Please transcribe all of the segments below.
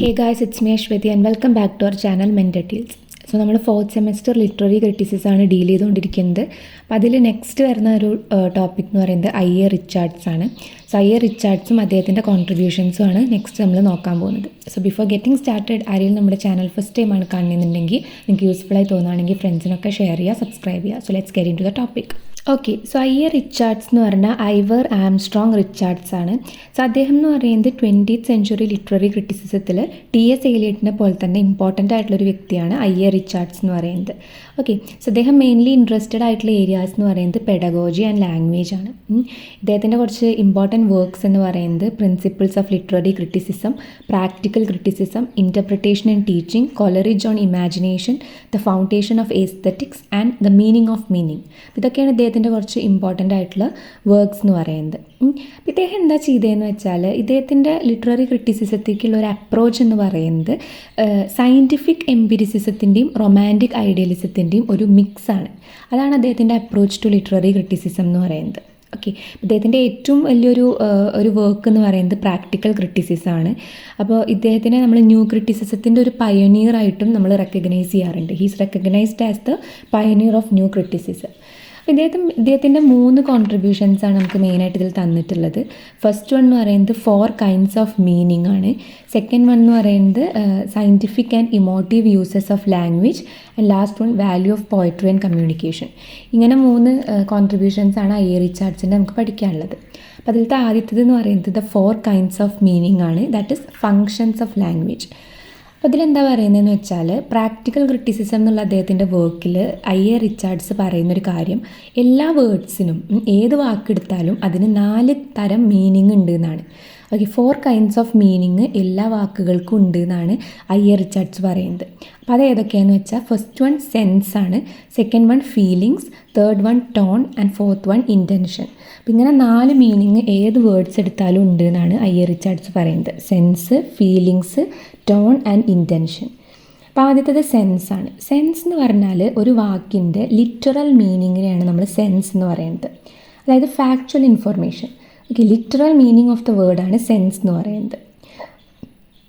Hey guys, it's me Ashwati and welcome back to our channel Mentor Tales. So നമ്മൾ fourth semester literary criticism ആണ് deal ചെയ്തുകൊണ്ടിരിക്കുന്നത്. അപ്പോൾ അതിൽ next വരുന്ന ഒരു ടോപ്പിക് എന്ന് പറയുന്നത് ഐ.എ. റിച്ചാർഡ്സ് ആണ്. സോ ഐ.എ. റിച്ചാർഡ്സും അദ്ദേഹത്തിൻ്റെ കോൺട്രിബ്യൂഷൻസും ആണ് നെക്സ്റ്റ് നമ്മൾ നോക്കാൻ പോകുന്നത്. സോ ബിഫോർ ഗെറ്റിംഗ് സ്റ്റാർട്ടഡ് ആരെങ്കിലും നമ്മുടെ ചാനൽ ഫസ്റ്റ് ടൈമാണ് കാണുന്നുണ്ടെങ്കിൽ നിങ്ങൾക്ക് യൂസ്ഫുള്ളായി തോന്നുകയാണെങ്കിൽ ഫ്രണ്ട്സിനൊക്കെ ഷെയർ ചെയ്യുക, സബ്സ്ക്രൈബ് ചെയ്യുക. So let's get into the topic. Okay, so I A. Richards എന്ന് പറഞ്ഞാൽ ഐവർ ആംസ്ട്രോങ് റിച്ചാർഡ്സ് ആണ്. സോ അദ്ദേഹം എന്ന് പറയുന്നത് 20th സെഞ്ച്വറി ലിറ്റററി ക്രിറ്റിസിസത്തിൽ ടി.എസ്. എലിയറ്റിനെ പോലെ തന്നെ ഇമ്പോർട്ടൻ്റ് ആയിട്ടുള്ളൊരു വ്യക്തിയാണ് ഐ.എ. റിച്ചാർഡ്സ് എന്ന് പറയുന്നത്. ഓക്കെ, സോ അദ്ദേഹം മെയിൻലി ഇൻട്രസ്റ്റഡ് ആയിട്ടുള്ള ഏരിയാസ് എന്ന് പറയുന്നത് പെഡഗോജി ആൻഡ് ലാംഗ്വേജ് ആണ്. ഇദ്ദേഹത്തിൻ്റെ കുറച്ച് ഇമ്പോർട്ടൻറ്റ് വർക്ക്സ് എന്ന് പറയുന്നത് principles of literary criticism, practical criticism, interpretation and teaching, Coleridge on imagination, the foundation of aesthetics and the meaning of meaning. ഇതൊക്കെയാണ് ഇദ്ദേഹത്തിൻ്റെ കുറച്ച് ഇമ്പോർട്ടൻ്റ് ആയിട്ടുള്ള വർക്ക്സ് എന്ന് പറയുന്നത്. ഇദ്ദേഹം എന്താ ചെയ്തതെന്ന് വെച്ചാൽ ഇദ്ദേഹത്തിൻ്റെ ലിറ്റററി ക്രിറ്റിസിസത്തേക്കുള്ള ഒരു അപ്രോച്ച് എന്ന് പറയുന്നത് സയൻറ്റിഫിക് എംപിരിസിസത്തിൻ്റെയും റൊമാൻറ്റിക് ഐഡിയലിസത്തിൻ്റെയും ഒരു മിക്സാണ്. അതാണ് അദ്ദേഹത്തിൻ്റെ അപ്രോച്ച് ടു ലിറ്റററി ക്രിറ്റിസിസം എന്ന് പറയുന്നത്. ഓക്കെ, ഇദ്ദേഹത്തിൻ്റെ ഏറ്റവും വലിയൊരു വർക്ക് എന്ന് പറയുന്നത് പ്രാക്ടിക്കൽ ക്രിറ്റിസിസമാണ്. അപ്പോൾ ഇദ്ദേഹത്തിനെ നമ്മൾ ന്യൂ ക്രിറ്റിസിസത്തിൻ്റെ ഒരു പയനീർ ആയിട്ടും നമ്മൾ റെക്കഗ്നൈസ് ചെയ്യാറുണ്ട്. He's recognised as the pioneer of new criticism. ഇദ്ദേഹത്തിൻ്റെ 3 കോൺട്രിബ്യൂഷൻസാണ് നമുക്ക് മെയിനായിട്ട് ഇതിൽ തന്നിട്ടുള്ളത്. ഫസ്റ്റ് വൺ എന്ന് പറയുന്നത് 4 kinds ഓഫ് മീനിങ് ആണ്. സെക്കൻഡ് വൺ എന്ന് പറയുന്നത് scientific and emotive uses of language and last one value of poetry and communication. ഇങ്ങനെ 3 കോൺട്രിബ്യൂഷൻസാണ് ഐ.എ. റിച്ചാർഡ്സിൻ്റെ നമുക്ക് പഠിക്കാനുള്ളത്. അപ്പോൾ അതിലത്തെ ആദ്യത്തേത് എന്ന് പറയുന്നത് 4 kinds ഓഫ് മീനിങ് ആണ്. That is functions of language. അപ്പോൾ ഇതിലെന്താ പറയുന്നതെന്ന് വെച്ചാൽ പ്രാക്ടിക്കൽ ക്രിറ്റിസിസം എന്നുള്ള അദ്ദേഹത്തിൻ്റെ വർക്കിൽ ഐ.എ. റിച്ചാർഡ്സ് പറയുന്നൊരു കാര്യം, എല്ലാ വേർഡ്സിനും ഏത് വാക്കെടുത്താലും അതിന് 4 തരം മീനിങ് ഉണ്ട് എന്നാണ്. ഓക്കെ, 4 kinds ഓഫ് മീനിങ് എല്ലാ വാക്കുകൾക്കും ഉണ്ട് എന്നാണ് ഐ.എ. റിച്ചാർഡ്സ് പറയുന്നത്. അപ്പോൾ അത് ഏതൊക്കെയാണെന്ന് വെച്ചാൽ ഫസ്റ്റ് വൺ സെൻസ് ആണ്, second one feelings, third one tone and fourth one intention. അപ്പോൾ ഇങ്ങനെ 4 മീനിങ് ഏത് വേർഡ്സ് എടുത്താലും ഉണ്ട് എന്നാണ് ഐ.എ. റിച്ചാർഡ്സ് പറയുന്നത്. Sense, feelings, tone and intention. അപ്പോൾ ആദ്യത്തേത് സെൻസ് ആണ്. സെൻസ് എന്ന് പറഞ്ഞാൽ ഒരു വാക്കിൻ്റെ ലിറ്ററൽ മീനിങ്ങിനെയാണ് നമ്മൾ സെൻസ് എന്ന് പറയുന്നത്. അതായത് factual information. Okay, literal meaning of the വേർഡാണ് സെൻസ് എന്ന് പറയുന്നത്.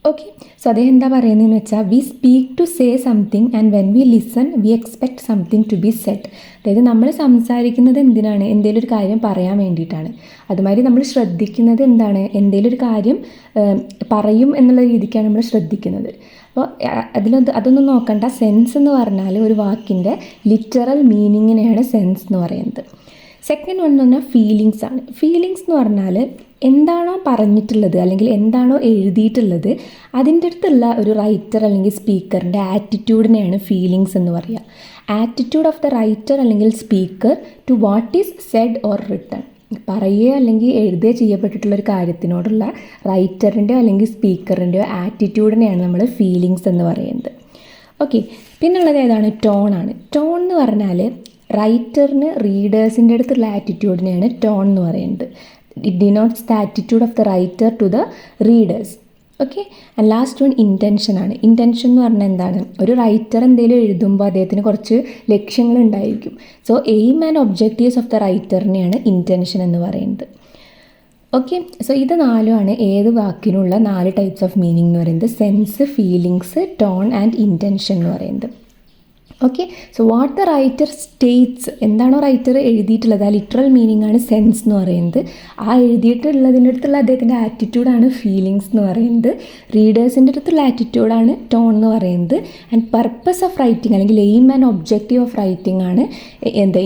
ഓക്കെ, സോ അദ്ദേഹം എന്താ പറയുന്നതെന്ന് വെച്ചാൽ we speak to say something and when we listen we expect something to be set. അതായത് നമ്മൾ സംസാരിക്കുന്നത് എന്തിനാണ്? എന്തെങ്കിലും ഒരു കാര്യം പറയാൻ വേണ്ടിയിട്ടാണ്. അതുമാതിരി നമ്മൾ ശ്രദ്ധിക്കുന്നത് എന്താണ്? എന്തെങ്കിലും ഒരു കാര്യം പറയും എന്നുള്ള രീതിക്കാണ് നമ്മൾ ശ്രദ്ധിക്കുന്നത്. അപ്പോൾ അതൊന്നും നോക്കണ്ട. സെൻസ് എന്ന് പറഞ്ഞാൽ ഒരു വാക്കിൻ്റെ ലിറ്ററൽ മീനിങ്ങിനെയാണ് സെൻസ് എന്ന് പറയുന്നത്. സെക്കൻഡ് വൺ എന്ന് പറഞ്ഞാൽ ഫീലിങ്സ് ആണ്. ഫീലിങ്സ് എന്ന് പറഞ്ഞാൽ എന്താണോ പറഞ്ഞിട്ടുള്ളത് അല്ലെങ്കിൽ എന്താണോ എഴുതിയിട്ടുള്ളത് അതിൻ്റെ അടുത്തുള്ള ഒരു റൈറ്റർ അല്ലെങ്കിൽ സ്പീക്കറിൻ്റെ ആറ്റിറ്റ്യൂഡിനെയാണ് ഫീലിങ്സ് എന്ന് പറയുക. ആറ്റിറ്റ്യൂഡ് ഓഫ് ദ റൈറ്റർ അല്ലെങ്കിൽ speaker to what is said or written. പറയുക അല്ലെങ്കിൽ എഴുതുക ചെയ്യപ്പെട്ടിട്ടുള്ള ഒരു കാര്യത്തിനോടുള്ള റൈറ്ററിൻ്റെയോ അല്ലെങ്കിൽ സ്പീക്കറിൻ്റെയോ ആറ്റിറ്റ്യൂഡിനെയാണ് നമ്മൾ ഫീലിങ്സ് എന്ന് പറയുന്നത്. ഓക്കെ, പിന്നുള്ളത് ഏതാണ്? ടോൺ ആണ്. ടോൺ എന്ന് പറഞ്ഞാൽ റൈറ്ററിന് റീഡേഴ്സിൻ്റെ അടുത്തുള്ള ആറ്റിറ്റ്യൂഡിനെയാണ് ടോൺ എന്ന് പറയുന്നത്. It denotes the attitude of the writer to the readers. Okay, and last one intention ആണ്. ഇൻറ്റൻഷൻ എന്ന് പറഞ്ഞാൽ എന്താണ്? ഒരു റൈറ്റർ എന്തെങ്കിലും എഴുതുമ്പോൾ അദ്ദേഹത്തിന് കുറച്ച് ലക്ഷ്യങ്ങളുണ്ടായിരിക്കും. So aim and objectives of the റൈറ്ററിനെയാണ് ഇൻറ്റൻഷൻ എന്ന് പറയുന്നത്. ഓക്കെ, സോ ഇത് 4 ഏത് വാക്കിനുള്ള 4 types ഓഫ് മീനിങ് എന്ന് പറയുന്നത്. Sense, feelings, tone and intention എന്ന് പറയുന്നത്. Okay, so what the writer States, എന്താണോ റൈറ്റർ എഴുതിയിട്ടുള്ളത് ആ ലിറ്ററൽ മീനിങ് ആണ് സെൻസ് എന്ന് പറയുന്നത്. ആ എഴുതിയിട്ടുള്ളതിൻ്റെ അടുത്തുള്ള അദ്ദേഹത്തിൻ്റെ ആറ്റിറ്റ്യൂഡാണ് ഫീലിങ്സ് എന്ന് പറയുന്നത്. റീഡേഴ്സിൻ്റെ അടുത്തുള്ള ആറ്റിറ്റ്യൂഡാണ് ടോൺ എന്ന് പറയുന്നത്. ആൻഡ് പർപ്പസ് ഓഫ് റൈറ്റിംഗ് അല്ലെങ്കിൽ aim and objective of writing ആണ്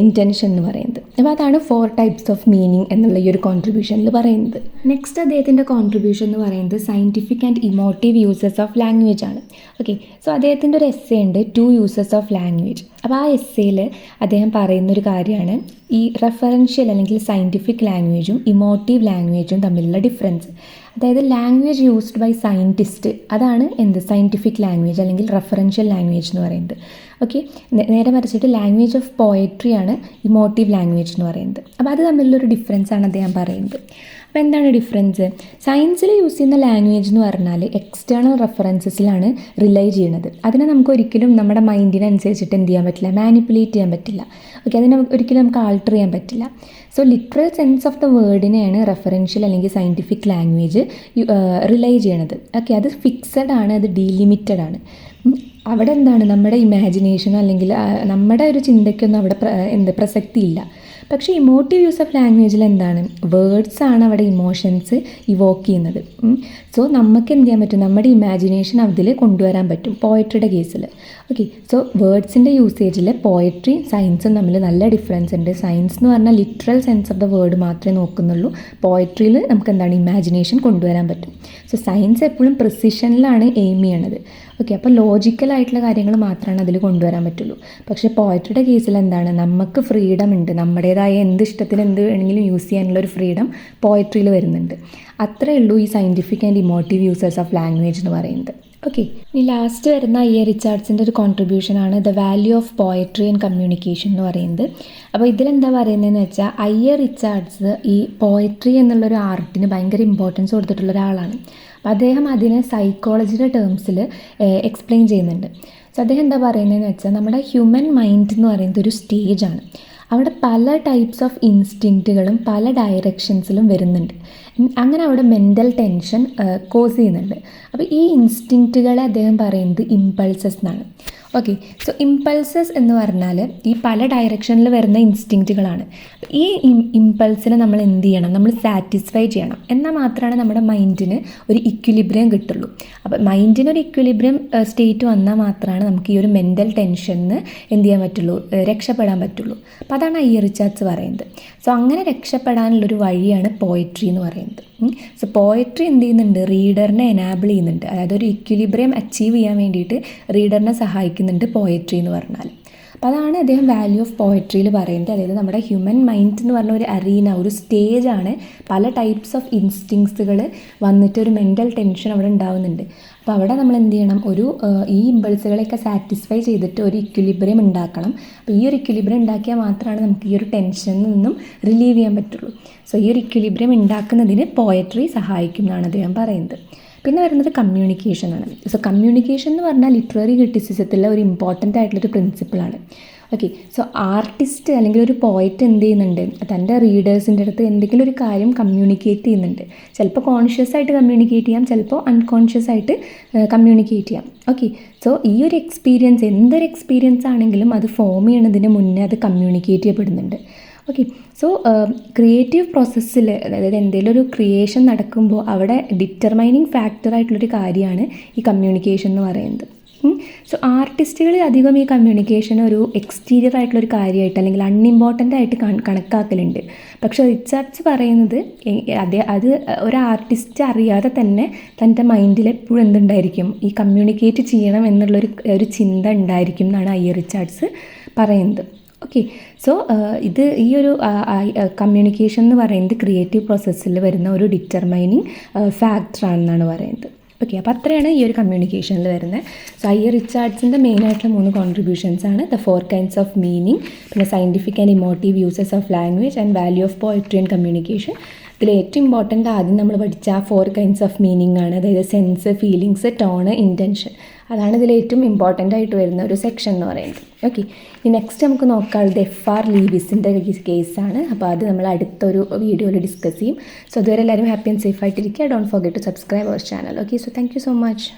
ഇൻറ്റൻഷൻ എന്ന് പറയുന്നത്. അപ്പോൾ അതാണ് 4 types ഓഫ് മീനിങ് എന്നുള്ള ഈ ഒരു കോൺട്രിബ്യൂഷനിൽ പറയുന്നത്. നെക്സ്റ്റ് അദ്ദേഹത്തിൻ്റെ കോൺട്രിബ്യൂഷൻ എന്ന് പറയുന്നത് scientific and emotive uses of language ആണ്. ഓക്കെ, സോ അദ്ദേഹത്തിൻ്റെ ഒരു എസ്സേ ഉണ്ട് 2 uses ഓഫ് ലാംഗ്വേജ്. അപ്പോൾ ആ എസ്സേയിൽ അദ്ദേഹം പറയുന്നൊരു കാര്യമാണ് ഈ റെഫറൻഷ്യൽ അല്ലെങ്കിൽ സയൻറ്റിഫിക് ലാംഗ്വേജും ഇമോട്ടീവ് ലാംഗ്വേജും തമ്മിലുള്ള ഡിഫറൻസ്. അതായത് ലാംഗ്വേജ് യൂസ്ഡ് ബൈ സയൻറ്റിസ്റ്റ് അതാണ് സയൻറ്റിഫിക് ലാംഗ്വേജ് അല്ലെങ്കിൽ റെഫറൻഷ്യൽ ലാംഗ്വേജ് എന്ന് പറയുന്നത്. ഓക്കെ, നേരെ മറിച്ചിട്ട് ലാംഗ്വേജ് ഓഫ് പോയട്രി ആണ് ഇമോട്ടീവ് ലാംഗ്വേജ് എന്ന് പറയുന്നത്. അപ്പോൾ അത് തമ്മിലുള്ളൊരു ഡിഫറൻസ് ആണ് അദ്ദേഹം പറയുന്നത്. അപ്പോൾ എന്താണ് ഡിഫറൻസ്? സയൻസിൽ യൂസ് ചെയ്യുന്ന ലാംഗ്വേജ് എന്ന് പറഞ്ഞാൽ എക്സ്റ്റേണൽ റെഫറൻസസിലാണ് റിലൈ ചെയ്യുന്നത്. അതിനെ നമുക്ക് ഒരിക്കലും നമ്മുടെ മൈൻഡിനനുസരിച്ചിട്ട് എന്ത് ചെയ്യാൻ പറ്റില്ല, മാനിപ്പുലേറ്റ് ചെയ്യാൻ പറ്റില്ല. ഓക്കെ, അതിനെ ഒരിക്കലും നമുക്ക് ആൾട്ടർ ചെയ്യാൻ പറ്റില്ല. So literal sense of the വേർഡിനെയാണ് റെഫറൻഷ്യൽ അല്ലെങ്കിൽ സയൻറ്റിഫിക് ലാംഗ്വേജ് റിലൈ ചെയ്യണത്. ഓക്കെ, അത് ഫിക്സഡ് ആണ്, അത് ഡീലിമിറ്റഡ് ആണ്. അവിടെ എന്താണ്, നമ്മുടെ ഇമാജിനേഷനോ അല്ലെങ്കിൽ നമ്മുടെ ഒരു ചിന്തയ്ക്കൊന്നും അവിടെ പ്രസക്തിയില്ല. പക്ഷേ ഇമോട്ടീവ് യൂസ് ഓഫ് ലാംഗ്വേജിൽ എന്താണ്, വേർഡ്സ് ആണ് അവിടെ ഇമോഷൻസ് ഇവോക്ക് ചെയ്യുന്നത്. സോ നമുക്ക് എന്ത് ചെയ്യാൻ പറ്റും, നമ്മുടെ ഇമാജിനേഷൻ അതിൽ കൊണ്ടുവരാൻ പറ്റും പോയട്രിയുടെ കേസിൽ. ഓക്കെ, സോ വേർഡ്സിൻ്റെ യൂസേജിൽ പോയട്രിയും സയൻസും തമ്മിൽ നല്ല ഡിഫറൻസ് ഉണ്ട്. സയൻസ് എന്ന് പറഞ്ഞാൽ literal sense of the word മാത്രമേ നോക്കുന്നുള്ളൂ. പോയട്രിയിൽ നമുക്ക് എന്താണ്, ഇമാജിനേഷൻ കൊണ്ടുവരാൻ പറ്റും. സോ സയൻസ് എപ്പോഴും പ്രിസിഷനിലാണ് എയിം ചെയ്യണത്. ഓക്കെ, അപ്പോൾ ലോജിക്കലായിട്ടുള്ള കാര്യങ്ങൾ മാത്രമാണ് അതിൽ കൊണ്ടുവരാൻ പറ്റുള്ളൂ. പക്ഷേ പോയട്രിയുടെ കേസിൽ എന്താണ്, നമുക്ക് ഫ്രീഡം ഉണ്ട്, നമ്മുടേതായ എന്ത് ഇഷ്ടത്തിന് എന്ത് വേണമെങ്കിലും യൂസ് ചെയ്യാനുള്ള ഒരു ഫ്രീഡം പോയട്രിയിൽ വരുന്നുണ്ട്. അത്രയേ ഉള്ളൂ ഈ scientific and emotive users of language എന്ന് പറയുന്നത്. ഓക്കെ, ഇനി ലാസ്റ്റ് വരുന്ന ഇ റിച്ചാർഡ്സിൻ്റെ ഒരു കോൺട്രിബ്യൂഷനാണ് the value of poetry and communication എന്ന് പറയുന്നത്. അപ്പോൾ ഇതിലെന്താ പറയുന്നതെന്ന് വെച്ചാൽ റിച്ചാർഡ്സ് ഈ പോയട്രി എന്നുള്ളൊരു ആർട്ടിന് ഭയങ്കര ഇമ്പോർട്ടൻസ് കൊടുത്തിട്ടുള്ള ഒരാളാണ്. അപ്പോൾ അദ്ദേഹം അതിനെ സൈക്കോളജിയുടെ ടേംസിൽ എക്സ്പ്ലെയിൻ ചെയ്യുന്നുണ്ട്. സോ അദ്ദേഹം എന്താ പറയുന്നതെന്ന് വെച്ചാൽ നമ്മുടെ ഹ്യൂമൻ മൈൻഡ് എന്ന് പറയുന്നത് ഒരു സ്റ്റേജാണ്. അവിടെ പല ടൈപ്സ് ഓഫ് ഇൻസ്റ്റിങ്ക്റ്റുകളും പല ഡയറക്ഷൻസിലും വരുന്നുണ്ട്. അങ്ങനെ അവിടെ മെൻ്റൽ ടെൻഷൻ കോസ് ചെയ്യുന്നുണ്ട്. അപ്പോൾ ഈ ഇൻസ്റ്റിങ്ക്റ്റുകളെ അദ്ദേഹം പറയുന്നത് ഇമ്പൾസസ് എന്നാണ്. ഓക്കെ, സോ ഇമ്പൾസസ് എന്ന് പറഞ്ഞാൽ ഈ പല ഡയറക്ഷനിൽ വരുന്ന ഇൻസ്റ്റിങ്ക്റ്റുകളാണ്. ഈ ഇമ്പൾസിനെ നമ്മൾ എന്ത് ചെയ്യണം, നമ്മൾ സാറ്റിസ്ഫൈ ചെയ്യണം. എന്നാൽ മാത്രമാണ് നമ്മുടെ മൈൻഡിന് ഒരു ഇക്വിലിബ്രിയം കിട്ടുള്ളൂ. അപ്പോൾ മൈൻഡിന് ഒരു ഇക്വിലിബ്രിയം സ്റ്റേറ്റ് വന്നാൽ മാത്രമാണ് നമുക്ക് ഈ ഒരു മെൻ്റൽ ടെൻഷന് എന്ത് ചെയ്യാൻ പറ്റുള്ളൂ, രക്ഷപ്പെടാൻ പറ്റുള്ളൂ. അപ്പോൾ അതാണ് റിച്ചാർഡ്സ് പറയുന്നത്. സോ അങ്ങനെ രക്ഷപ്പെടാനുള്ളൊരു വഴിയാണ് പോയട്രി എന്ന് പറയുന്നത്. സോ പോയട്രി എന്ത് ചെയ്യുന്നുണ്ട്, റീഡറിനെ എനാബിൾ ചെയ്യുന്നുണ്ട്. അതായത് ഒരു ഇക്വിലിബ്രിയം അച്ചീവ് ചെയ്യാൻ വേണ്ടിയിട്ട് റീഡറിനെ സഹായിക്കുന്നുണ്ട് പോയട്രി എന്ന് പറഞ്ഞാൽ. അപ്പോൾ അതാണ് അദ്ദേഹം വാല്യൂ ഓഫ് പോയട്രിയിൽ പറയുന്നത്. അതായത് നമ്മുടെ ഹ്യൂമൻ മൈൻഡ് എന്ന് പറഞ്ഞ ഒരു അറീന, ഒരു സ്റ്റേജാണ്. പല ടൈപ്സ് ഓഫ് ഇൻസ്റ്റിങ്ക്സുകൾ വന്നിട്ട് ഒരു മെൻ്റൽ ടെൻഷൻ അവിടെ ഉണ്ടാവുന്നുണ്ട്. അപ്പോൾ അവിടെ നമ്മൾ എന്ത് ചെയ്യണം, ഈ ഇമ്പൾസുകളെയൊക്കെ സാറ്റിസ്ഫൈ ചെയ്തിട്ട് ഒരു ഇക്വിലിബ്രിയം ഉണ്ടാക്കണം. അപ്പോൾ ഈ ഒരു ഇക്വിലിബ്രിയം ഉണ്ടാക്കിയാൽ മാത്രമാണ് നമുക്ക് ഈ ഒരു ടെൻഷനിൽ നിന്നും റിലീവ് ചെയ്യാൻ പറ്റുള്ളൂ. സോ ഈ ഒരു ഇക്വിലിബ്രിയം ഉണ്ടാക്കുന്നതിന് പോയട്രി സഹായിക്കും എന്നാണ് അദ്ദേഹം പറയുന്നത്. പിന്നെ വരുന്നത് കമ്മ്യൂണിക്കേഷനാണ്. സോ കമ്മ്യൂണിക്കേഷൻ എന്ന് പറഞ്ഞാൽ ലിറ്റററി ക്രിറ്റിസിസത്തിലെ ഒരു ഇമ്പോർട്ടൻ്റ് ആയിട്ടുള്ളൊരു പ്രിൻസിപ്പിളാണ്. ഓക്കെ, സോ ആർട്ടിസ്റ്റ് അല്ലെങ്കിൽ ഒരു പോയറ്റ് എന്ത് ചെയ്യുന്നുണ്ട്, തൻ്റെ റീഡേഴ്സിൻ്റെ അടുത്ത് എന്തെങ്കിലും ഒരു കാര്യം കമ്മ്യൂണിക്കേറ്റ് ചെയ്യുന്നുണ്ട്. ചിലപ്പോൾ കോൺഷ്യസ് ആയിട്ട് കമ്മ്യൂണിക്കേറ്റ് ചെയ്യാം, ചിലപ്പോൾ അൺകോൺഷ്യസ് ആയിട്ട് കമ്മ്യൂണിക്കേറ്റ് ചെയ്യാം. ഓക്കെ, സോ ഈ ഒരു എക്സ്പീരിയൻസ്, എന്തൊരു എക്സ്പീരിയൻസ് ആണെങ്കിലും അത് ഫോം ചെയ്യണതിന് മുന്നേ അത് കമ്മ്യൂണിക്കേറ്റ് ചെയ്യപ്പെടുന്നുണ്ട്. ഓക്കെ, സോ ക്രിയേറ്റീവ് പ്രോസസ്സിൽ, അതായത് എന്തെങ്കിലും ഒരു ക്രിയേഷൻ നടക്കുമ്പോൾ അവിടെ ഡിറ്റർമൈനിങ് ഫാക്ടറായിട്ടുള്ളൊരു കാര്യമാണ് ഈ കമ്മ്യൂണിക്കേഷൻ എന്ന് പറയുന്നത്. സോ ആർട്ടിസ്റ്റുകൾ അധികം ഈ കമ്മ്യൂണിക്കേഷൻ ഒരു എക്സ്റ്റീരിയർ ആയിട്ടുള്ളൊരു കാര്യമായിട്ട് അല്ലെങ്കിൽ അൺഇമ്പോർട്ടൻ്റ് ആയിട്ട് കണക്കാക്കലുണ്ട്. പക്ഷേ റിച്ചാർഡ്സ് പറയുന്നത് അത് ഒരു ആർട്ടിസ്റ്റ് അറിയാതെ തന്നെ തൻ്റെ മൈൻഡിൽ എപ്പോഴും എന്തുണ്ടായിരിക്കും, ഈ കമ്മ്യൂണിക്കേറ്റ് ചെയ്യണം എന്നുള്ളൊരു ചിന്ത ഉണ്ടായിരിക്കും എന്നാണ് റിച്ചാർഡ്സ് പറയുന്നത്. ഓക്കെ, സോ ഈ ഒരു കമ്മ്യൂണിക്കേഷൻ എന്ന് പറയുന്നത് ക്രിയേറ്റീവ് പ്രോസസ്സിൽ വരുന്ന ഒരു ഡിറ്റർമൈനിങ് ഫാക്ടറാണെന്നാണ് പറയുന്നത്. ഓക്കെ, അപ്പോൾ അത്രയാണ് ഈ ഒരു കമ്മ്യൂണിക്കേഷനിൽ വരുന്നത്. സോ റിച്ചാർഡ്സിൻ്റെ മെയിനായിട്ടുള്ള 3 കോൺട്രിബ്യൂഷൻസാണ് ദ 4 kinds ഓഫ് മീനിങ്, പിന്നെ scientific and emotive uses of language and value of poetry and communication. ഇതിൽ ഏറ്റവും ഇമ്പോർട്ടൻ്റ് ആദ്യം നമ്മൾ പഠിച്ച 4 kinds ഓഫ് മീനിങ് ആണ്. അതായത് സെൻസ്, ഫീലിങ്സ്, ടോണ്, ഇൻറ്റൻഷൻ. അതാണ് ഇതിൽ ഏറ്റവും ഇമ്പോർട്ടൻ്റ് ആയിട്ട് വരുന്ന ഒരു സെക്ഷൻ എന്ന് പറയുന്നത്. ഓക്കെ, ഇനി നെക്സ്റ്റ് നമുക്ക് നോക്കാനുള്ളത് FR ലീവിസിൻ്റെ കേസാണ്. അപ്പോൾ അത് നമ്മൾ അടുത്തൊരു വീഡിയോയിൽ ഡിസ്കസ് ചെയ്യും. സോ അതുവരെ എല്ലാവരും ഹാപ്പി ആൻഡ് സേഫ് ആയിട്ടിരിക്കുക. Don't forget to subscribe our channel. Okay, so thank you so much.